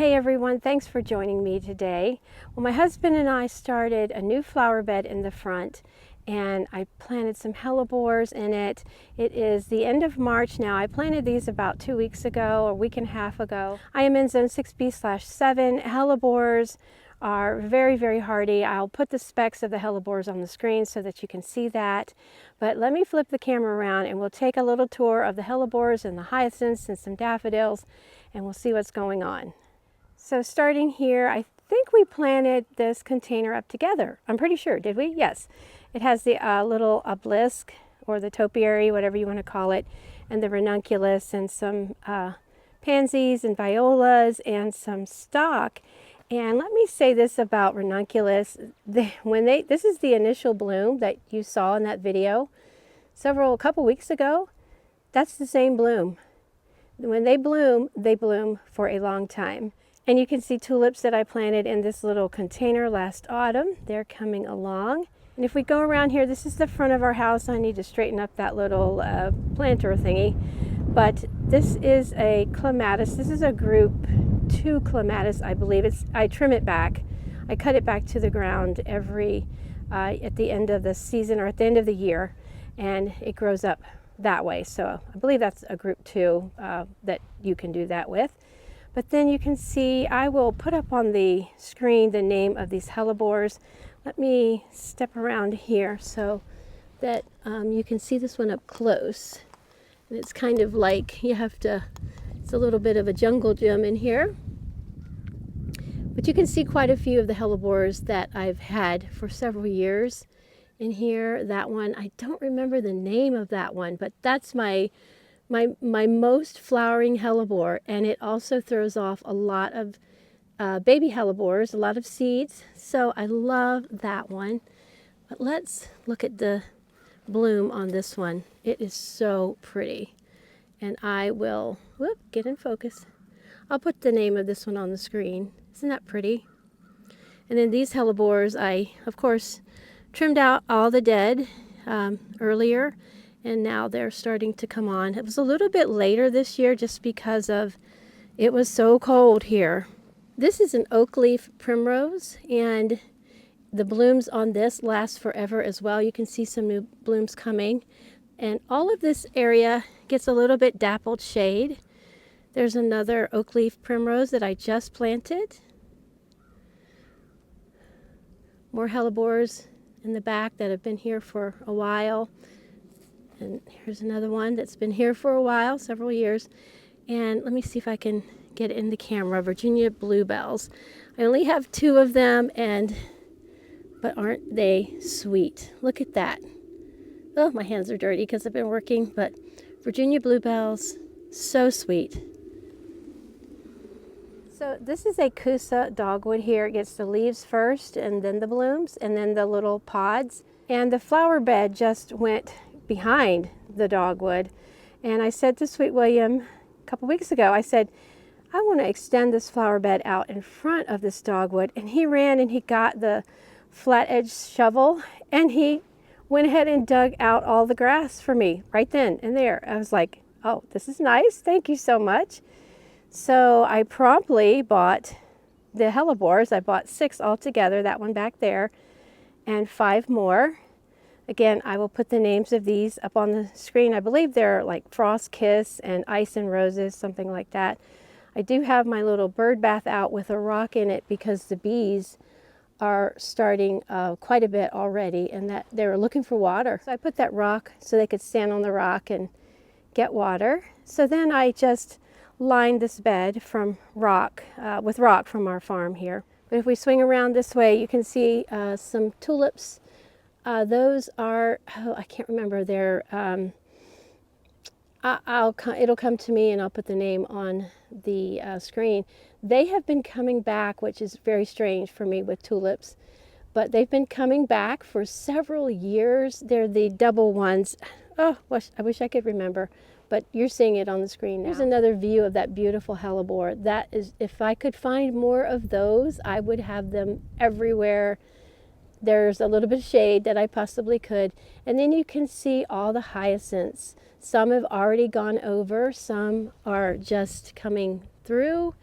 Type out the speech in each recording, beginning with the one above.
Hey everyone, thanks for joining me today. Well, my husband and I started a new flower bed in the front and I planted some hellebores in it. It is the end of March now. I planted these about 2 weeks ago, a week and a half ago. I am in zone 6B/7. Hellebores are very, very hardy. I'll put the specs of the hellebores on the screen so that you can see that. But let me flip the camera around and we'll take a little tour of the hellebores and the hyacinths and some daffodils, and we'll see what's going on. So starting here, I think we planted this container up together. I'm pretty sure, did we? Yes. It has the little obelisk or the topiary, whatever you want to call it, and the ranunculus and some pansies and violas and some stock. And let me say this about ranunculus. This is the initial bloom that you saw in that video a couple weeks ago. That's the same bloom. When they bloom for a long time. And you can see tulips that I planted in this little container last autumn. They're coming along. And if we go around here, this is the front of our house. I need to straighten up that little planter thingy. But this is a clematis. This is a group 2 clematis, I believe. I trim it back. I cut it back to the ground every at the end of the season or at the end of the year. And it grows up that way. So I believe that's a group 2 that you can do that with. But then you can see, I will put up on the screen the name of these hellebores. Let me step around here so that you can see this one up close. And it's kind of like it's a little bit of a jungle gym in here. But you can see quite a few of the hellebores that I've had for several years in here. That one, I don't remember the name of that one, but that's my most flowering hellebore, and it also throws off a lot of baby hellebores, a lot of seeds. So I love that one. But let's look at the bloom on this one. It is so pretty. And I will, get in focus. I'll put the name of this one on the screen. Isn't that pretty? And then these hellebores, I, of course, trimmed out all the dead earlier. And now they're starting to come on. It was a little bit later this year just because it was so cold here. This is an oak leaf primrose, and the blooms on this last forever as well. You can see some new blooms coming. And all of this area gets a little bit dappled shade. There's another oak leaf primrose that I just planted. More hellebores in the back that have been here for a while. And here's another one that's been here for a while, several years. And let me see if I can get it in the camera. Virginia Bluebells. I only have 2 of them, but aren't they sweet? Look at that. Oh, my hands are dirty because I've been working, but Virginia Bluebells, so sweet. So this is a Kusa dogwood here. It gets the leaves first and then the blooms and then the little pods. And the flower bed just went behind the dogwood, and I said to Sweet William a couple weeks ago, I said, I want to extend this flower bed out in front of this dogwood. And he ran and he got the flat edge shovel and he went ahead and dug out all the grass for me right then and there. I was like, oh, this is nice, thank you so much. So I promptly bought the hellebores. I bought 6 altogether, that one back there, and 5 more. Again, I will put the names of these up on the screen. I believe they're like Frost Kiss and Ice and Roses, something like that. I do have my little bird bath out with a rock in it because the bees are starting quite a bit already, and that they're looking for water. So I put that rock so they could stand on the rock and get water. So then I just lined this bed from rock, with rock from our farm here. But if we swing around this way, you can see some tulips. Those are, I can't remember, they're, it'll come to me and I'll put the name on the screen. They have been coming back, which is very strange for me with tulips, but they've been coming back for several years. They're the double ones. Oh, I wish I could remember, but you're seeing it on the screen now. Here's another view of that beautiful hellebore. That is, if I could find more of those, I would have them everywhere. There's a little bit of shade that I possibly could. And then you can see all the hyacinths. Some have already gone over, some are just coming through.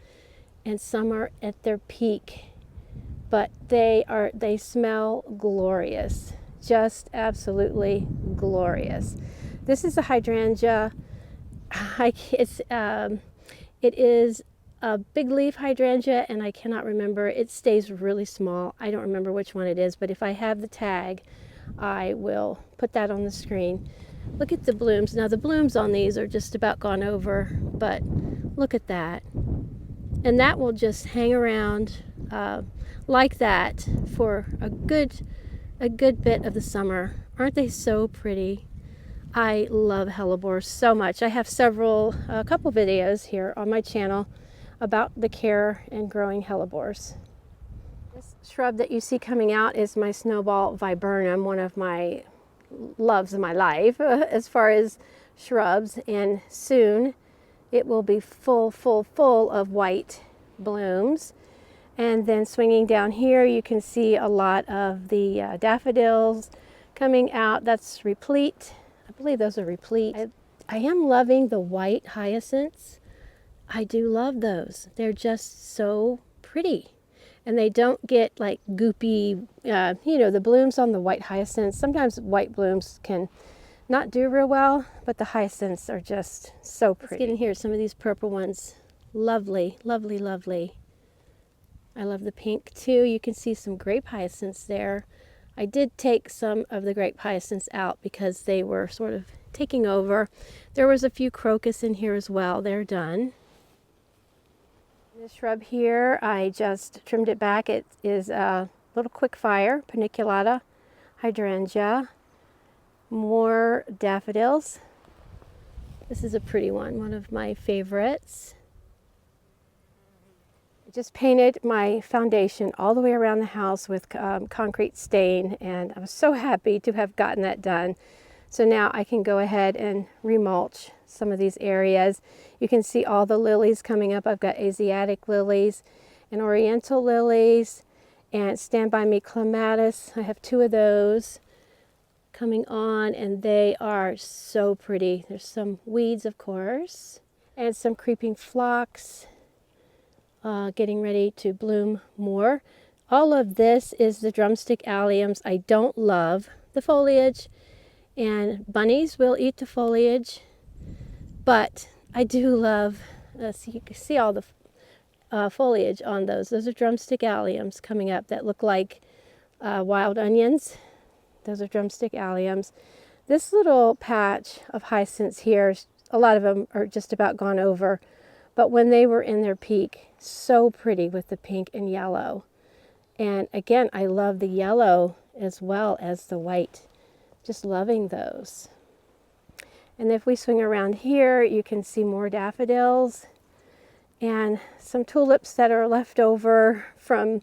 and some are at their peak, but they smell glorious, just absolutely glorious. This is a hydrangea. It is a big leaf hydrangea, and I cannot remember. It stays really small. I don't remember which one it is, but if I have the tag, I will put that on the screen. Look at the blooms. Now the blooms on these are just about gone over, but look at that. And that will just hang around like that for a good bit of the summer. Aren't they so pretty? I love hellebores so much. I have a couple videos here on my channel about the care and growing hellebores. This shrub that you see coming out is my snowball viburnum, one of my loves of my life as far as shrubs, and soon it will be full of white blooms. And then swinging down here, you can see a lot of the daffodils coming out. That's replete. I believe those are replete. I am loving the white hyacinths. I do love those. They're just so pretty. And they don't get like goopy, you know, the blooms on the white hyacinths. Sometimes white blooms can not do real well, but the hyacinths are just so pretty. Let's get in here. Some of these purple ones. Lovely, lovely, lovely. I love the pink too. You can see some grape hyacinths there. I did take some of the grape hyacinths out because they were sort of taking over. There was a few crocus in here as well. They're done. This shrub here, I just trimmed it back. It is a little quickfire, paniculata hydrangea. More daffodils. This is a pretty one of my favorites. I just painted my foundation all the way around the house with concrete stain, and I was so happy to have gotten that done. So now I can go ahead and remulch some of these areas. You can see all the lilies coming up. I've got Asiatic lilies and Oriental lilies and Stand By Me clematis. I have 2 of those coming on, and they are so pretty. There's some weeds, of course, and some creeping phlox getting ready to bloom more. All of this is the drumstick alliums. I don't love the foliage, and bunnies will eat the foliage, but I do love, so you can see all the foliage on those. Those are drumstick alliums coming up that look like wild onions. Those are drumstick alliums. This little patch of hyacinths here, a lot of them are just about gone over, but when they were in their peak, so pretty with the pink and yellow. And again, I love the yellow as well as the white. Just loving those. And if we swing around here, you can see more daffodils and some tulips that are left over from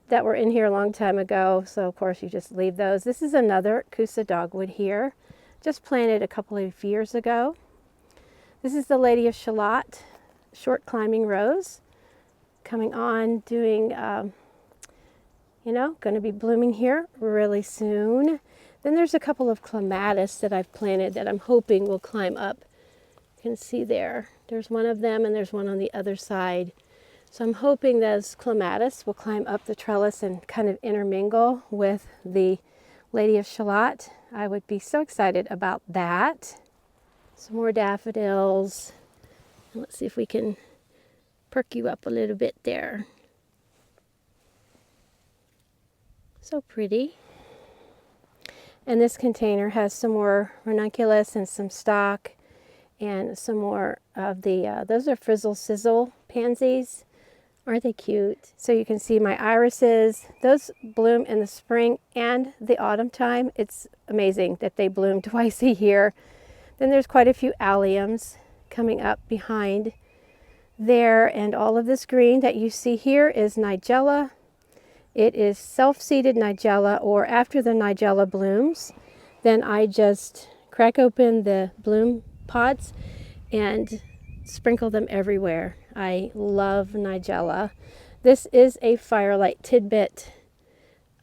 that were in here a long time ago. So of course you just leave those. This is another Cusa dogwood here, just planted a couple of years ago. This is the Lady of Shalott, short climbing rose, coming on, doing, you know, going to be blooming here really soon. Then there's a couple of clematis that I've planted that I'm hoping will climb up. You can see there's one of them, and there's one on the other side. So I'm hoping those clematis will climb up the trellis and kind of intermingle with the Lady of Shalott. I would be so excited about that. Some more daffodils. Let's see if we can perk you up a little bit there. So pretty. And this container has some more ranunculus and some stock and some more of the, those are frizzle sizzle pansies. Aren't they cute? So you can see my irises. Those bloom in the spring and the autumn time. It's amazing that they bloom twice a year. Then there's quite a few alliums coming up behind there, and all of this green that you see here is nigella. It is self-seeded nigella, or after the nigella blooms, then I just crack open the bloom pods and sprinkle them everywhere. I love nigella. This is a firelight tidbit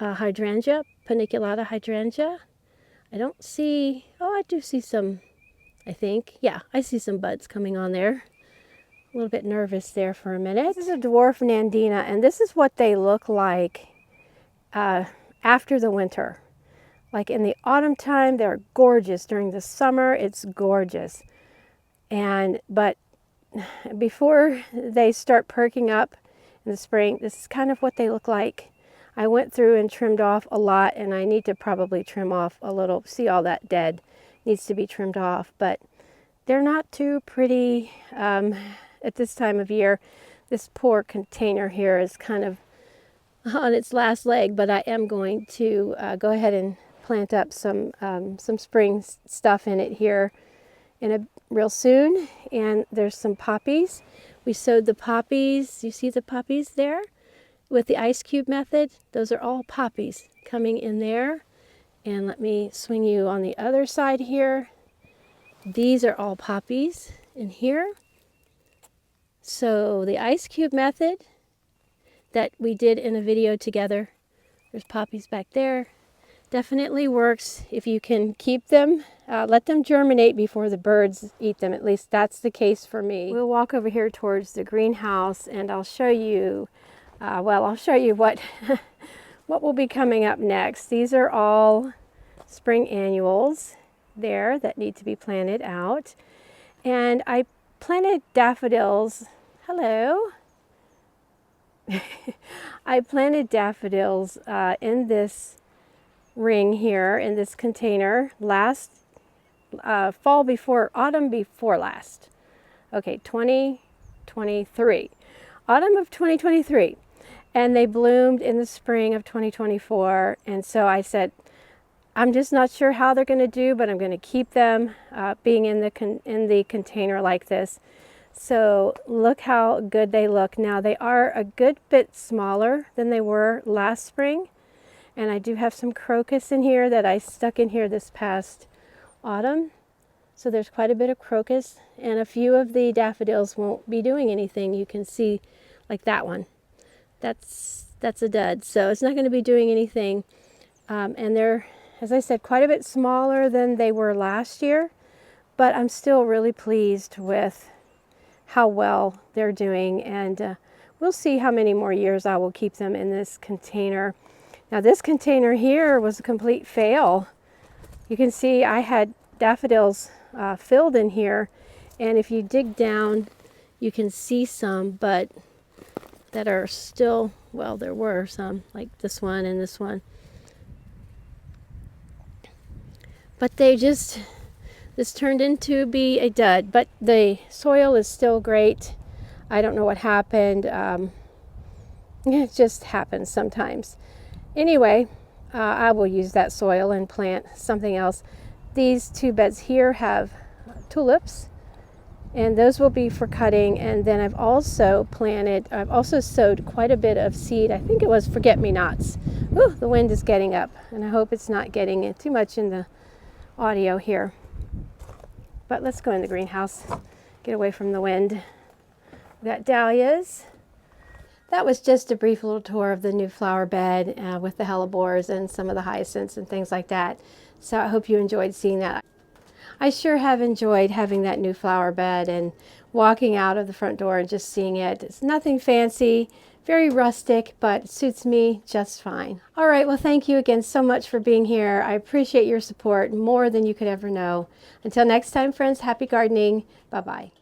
hydrangea, paniculata hydrangea. I don't see, oh, I do see some, I think. Yeah, I see some buds coming on there. A little bit nervous there for a minute. This is a dwarf Nandina, and this is what they look like after the winter. Like in the autumn time, they're gorgeous. During the summer, it's gorgeous. But before they start perking up in the spring, this is kind of what they look like. I went through and trimmed off a lot, and I need to probably trim off a little. See, all that dead needs to be trimmed off, but they're not too pretty at this time of year. This poor container here is kind of on its last leg, but I am going to go ahead and plant up some spring stuff in it here real soon. And there's some poppies. We sowed the poppies. You see the poppies there with the ice cube method? Those are all poppies coming in there. And let me swing you on the other side here. These are all poppies in here. So the ice cube method that we did in a video together, there's poppies back there, definitely works if you can keep them, let them germinate before the birds eat them. At least that's the case for me. We'll walk over here towards the greenhouse, and I'll show you, I'll show you what, what will be coming up next. These are all spring annuals there that need to be planted out. And I planted daffodils. Hello. I planted daffodils in this ring here, in this container, last autumn before last. Okay, 2023. Autumn of 2023. And they bloomed in the spring of 2024. And so I said, I'm just not sure how they're going to do, but I'm going to keep them being in the container like this. So look how good they look. Now they are a good bit smaller than they were last spring. And I do have some crocus in here that I stuck in here this past autumn. So there's quite a bit of crocus, and a few of the daffodils won't be doing anything. You can see like that one. That's a dud. So it's not going to be doing anything. And they're, as I said, quite a bit smaller than they were last year, but I'm still really pleased with how well they're doing, and we'll see how many more years I will keep them in this container. Now this container here was a complete fail. You can see I had daffodils filled in here, and if you dig down you can see some, but that are still, well, there were some like this one and this one, but this turned into be a dud. But the soil is still great. I don't know what happened. It just happens sometimes. Anyway, I will use that soil and plant something else. These two beds here have tulips, and those will be for cutting. And then I've also sowed quite a bit of seed. I think it was forget-me-nots. Ooh, the wind is getting up, and I hope it's not getting too much in the audio here. But let's go in the greenhouse, get away from the wind. We've got dahlias. That was just a brief little tour of the new flower bed with the hellebores and some of the hyacinths and things like that. So I hope you enjoyed seeing that. I sure have enjoyed having that new flower bed and walking out of the front door and just seeing it. It's nothing fancy, very rustic, but it suits me just fine. All right, well, thank you again so much for being here. I appreciate your support more than you could ever know. Until next time, friends, happy gardening. Bye-bye.